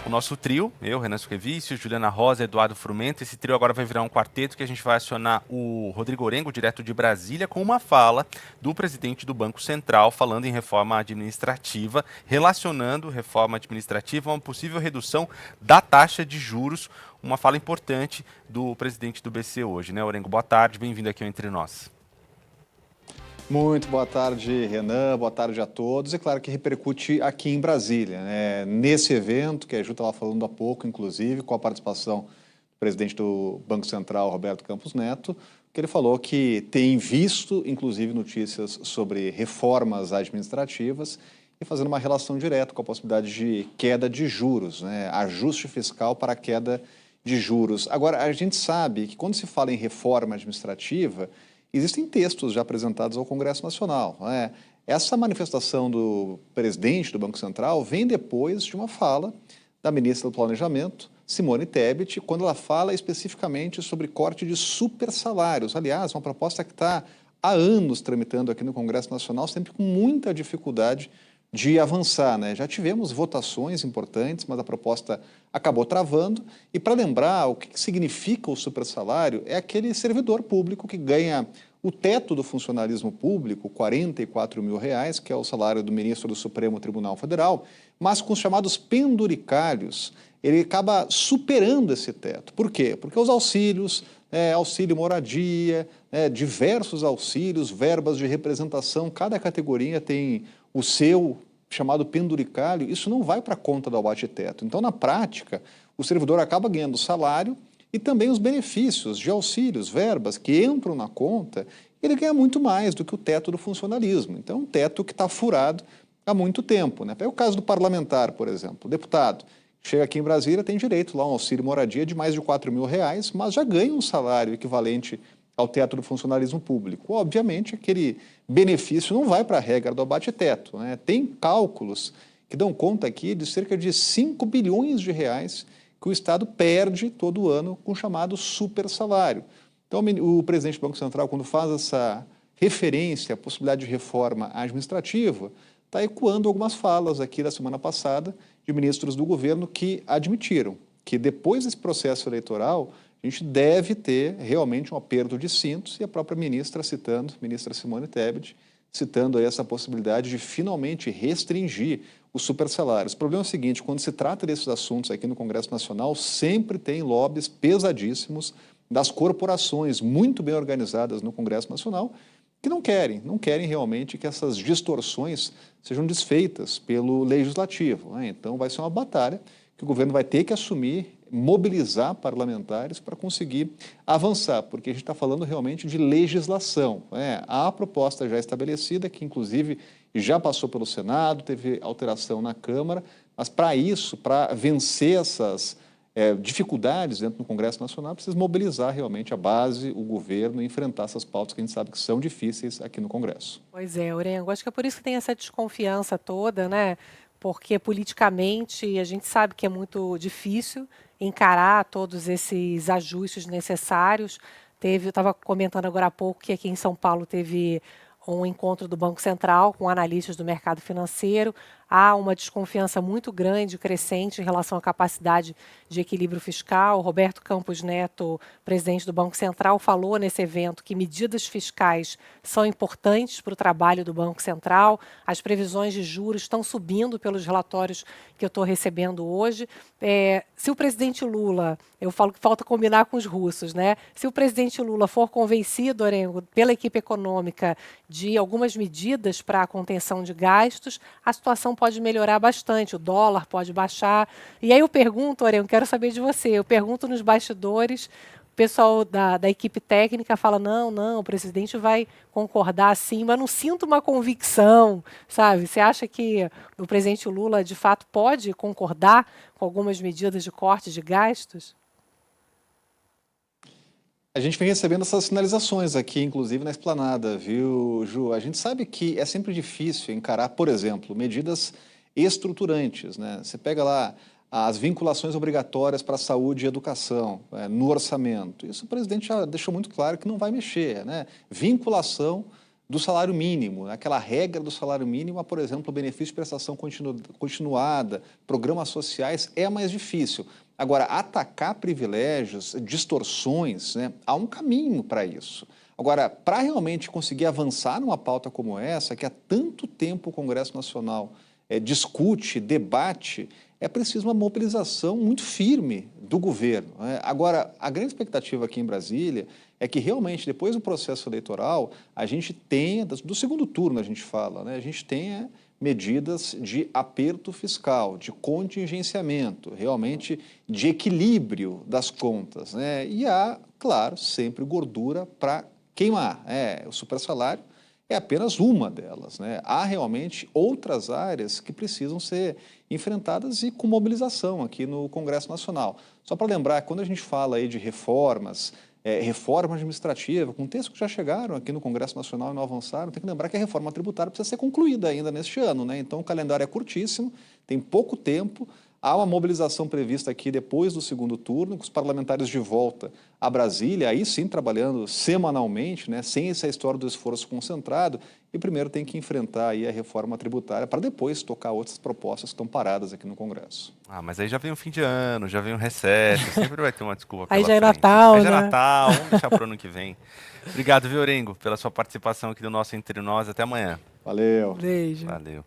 o nosso trio, eu, Renan Suquevicius, Juliana Rosa, Eduardo Frumento. Esse trio agora vai virar um quarteto que a gente vai acionar o Rodrigo Orengo, direto de Brasília, com uma fala do presidente do Banco Central falando em reforma administrativa, relacionando reforma administrativa a uma possível redução da taxa de juros, uma fala importante do presidente do BC hoje, né? Orengo, boa tarde, bem-vindo aqui ao Entre Nós. Muito boa tarde, Renan, boa tarde a todos. E claro que repercute aqui em Brasília, né? Nesse evento, que a Ju estava falando há pouco, inclusive, com a participação do presidente do Banco Central, Roberto Campos Neto, que ele falou que tem visto, inclusive, notícias sobre reformas administrativas e fazendo uma relação direta com a possibilidade de queda de juros, né? Ajuste fiscal para a queda de juros. Agora, a gente sabe que quando se fala em reforma administrativa, existem textos já apresentados ao Congresso Nacional, né? Essa manifestação do presidente do Banco Central vem depois de uma fala da ministra do Planejamento, Simone Tebet, quando ela fala especificamente sobre corte de supersalários. Aliás, uma proposta que está há anos tramitando aqui no Congresso Nacional, sempre com muita dificuldade de avançar, né? Já tivemos votações importantes, mas a proposta acabou travando. E para lembrar o que significa o supersalário, é aquele servidor público que ganha o teto do funcionalismo público, R$ 44 mil, que é o salário do ministro do Supremo Tribunal Federal, mas com os chamados penduricalhos, ele acaba superando esse teto. Por quê? Porque os auxílios, auxílio moradia, diversos auxílios, verbas de representação, cada categoria tem o seu chamado penduricalho, isso não vai para a conta do abate-teto. Então, na prática, o servidor acaba ganhando salário e também os benefícios de auxílios, verbas que entram na conta, ele ganha muito mais do que o teto do funcionalismo. Então, é um teto que está furado há muito tempo, né? Pega o caso do parlamentar, por exemplo. O deputado chega aqui em Brasília, tem direito lá a um auxílio moradia de mais de R$ 4 mil, mas já ganha um salário equivalente ao teto do funcionalismo público. Obviamente, aquele benefício não vai para a regra do abate-teto, né? Tem cálculos que dão conta aqui de cerca de 5 bilhões de reais que o Estado perde todo ano com o chamado supersalário. Então, o presidente do Banco Central, quando faz essa referência à possibilidade de reforma administrativa, está ecoando algumas falas aqui da semana passada de ministros do governo que admitiram que depois desse processo eleitoral, a gente deve ter realmente um aperto de cintos, e a própria ministra citando, ministra Simone Tebet, citando aí essa possibilidade de finalmente restringir os supersalários. O problema é o seguinte, quando se trata desses assuntos aqui no Congresso Nacional, sempre tem lobbies pesadíssimos das corporações muito bem organizadas no Congresso Nacional, que não querem realmente que essas distorções sejam desfeitas pelo Legislativo, né? Então vai ser uma batalha que o governo vai ter que assumir, mobilizar parlamentares para conseguir avançar, porque a gente está falando realmente de legislação, né? Há a proposta já estabelecida, que inclusive já passou pelo Senado, teve alteração na Câmara, mas para isso, para vencer essas dificuldades dentro do Congresso Nacional, precisa mobilizar realmente a base, o governo, e enfrentar essas pautas que a gente sabe que são difíceis aqui no Congresso. Pois é, Orengo, acho que é por isso que tem essa desconfiança toda, né? Porque politicamente a gente sabe que é muito difícil encarar todos esses ajustes necessários. Eu estava comentando agora há pouco que aqui em São Paulo teve um encontro do Banco Central com analistas do mercado financeiro. Há uma desconfiança muito grande, crescente, em relação à capacidade de equilíbrio fiscal. O Roberto Campos Neto, presidente do Banco Central, falou nesse evento que medidas fiscais são importantes para o trabalho do Banco Central. As previsões de juros estão subindo pelos relatórios que eu estou recebendo hoje. Se o presidente Lula, eu falo que falta combinar com os russos, né? Se o presidente Lula for convencido, Orengo, pela equipe econômica de algumas medidas para a contenção de gastos, a situação pode melhorar bastante, o dólar pode baixar. E aí eu pergunto, Orengo, quero saber de você, eu pergunto nos bastidores, o pessoal da equipe técnica fala, não, o presidente vai concordar sim, mas não sinto uma convicção, sabe? Você acha que o presidente Lula, de fato, pode concordar com algumas medidas de corte de gastos? A gente vem recebendo essas sinalizações aqui, inclusive na esplanada, viu, Ju? A gente sabe que é sempre difícil encarar, por exemplo, medidas estruturantes, né? Você pega lá as vinculações obrigatórias para a saúde e educação, no orçamento. Isso o presidente já deixou muito claro que não vai mexer, né? Vinculação do salário mínimo, né? Aquela regra do salário mínimo, por exemplo, o benefício de prestação continuada, programas sociais, é mais difícil. Agora, atacar privilégios, distorções, né? Há um caminho para isso. Agora, para realmente conseguir avançar numa pauta como essa, que há tanto tempo o Congresso Nacional discute, debate, é preciso uma mobilização muito firme do governo, né? Agora, a grande expectativa aqui em Brasília é que realmente, depois do processo eleitoral, a gente tenha, do segundo turno a gente fala, né? A gente tenha medidas de aperto fiscal, de contingenciamento, realmente de equilíbrio das contas, né? E há, claro, sempre gordura para queimar. O supersalário é apenas uma delas, né? Há realmente outras áreas que precisam ser enfrentadas e com mobilização aqui no Congresso Nacional. Só para lembrar, quando a gente fala aí de reformas, reforma administrativa, com textos que já chegaram aqui no Congresso Nacional e não avançaram, tem que lembrar que a reforma tributária precisa ser concluída ainda neste ano, né? Então o calendário é curtíssimo, tem pouco tempo. Há uma mobilização prevista aqui depois do segundo turno, com os parlamentares de volta a Brasília, aí sim trabalhando semanalmente, né, sem essa história do esforço concentrado, e primeiro tem que enfrentar aí a reforma tributária para depois tocar outras propostas que estão paradas aqui no Congresso. Ah, mas aí já vem o fim de ano, já vem o recesso, sempre vai ter uma desculpa Aí pela já é frente. Natal, Aí já é né? Natal, vamos deixar para o ano que vem. Obrigado, viu, Orengo, pela sua participação aqui do nosso Entre Nós. Até amanhã. Valeu! Beijo. Valeu.